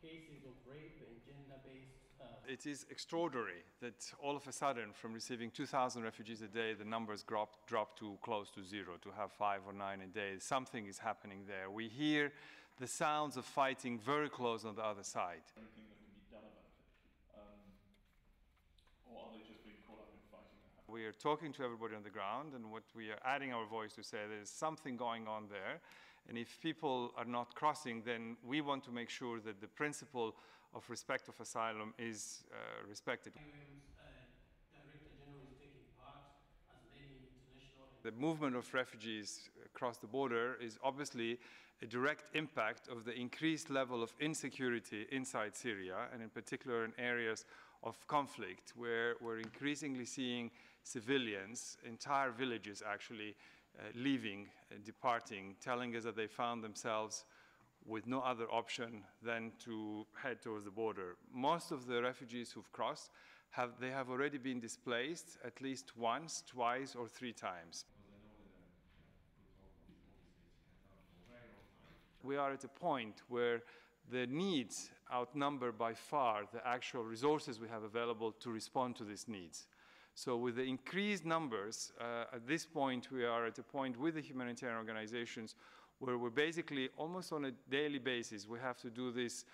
cases of rape and gender-based. It is extraordinary that all of a sudden, from receiving 2,000 refugees a day, the numbers drop to close to zero, to have 5 or 9 a day. Something is happening there. We hear the sounds of fighting very close on the other side. Anything that can be done about it? Or are they just being caught up in fighting? We are talking to everybody on the ground, and what we are adding our voice to say there's something going on there, and if people are not crossing, then we want to make sure that the principle of respect of asylum is respected. Director General is taking part, as many international. The movement of refugees across the border is obviously a direct impact of the increased level of insecurity inside Syria, and in particular in areas of conflict, where we're increasingly seeing civilians, entire villages actually, leaving, departing, telling us that they found themselves with no other option than to head towards the border. Most of the refugees who've crossed, they have already been displaced at least once, twice, or 3 times. We are at a point where the needs outnumber by far the actual resources we have available to respond to these needs. So with the increased numbers, at this point we are at a point with the humanitarian organizations where we're basically almost on a daily basis we have to do this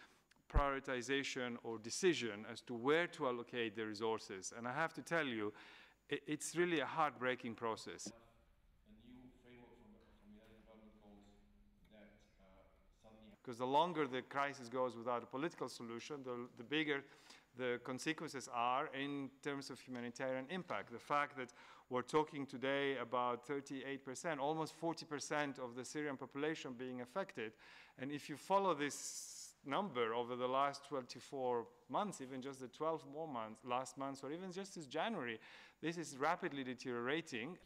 prioritization or decision as to where to allocate the resources. And I have to tell you, it's really a heartbreaking process. A new framework from the United Development Goals that suddenly... Because the longer the crisis goes without a political solution, the bigger the consequences are in terms of humanitarian impact. The fact that we're talking today about 38%, almost 40% of the Syrian population being affected, and if you follow this number over the last 24 months, even just the 12 more months, last months, or even just this January, this is rapidly deteriorating.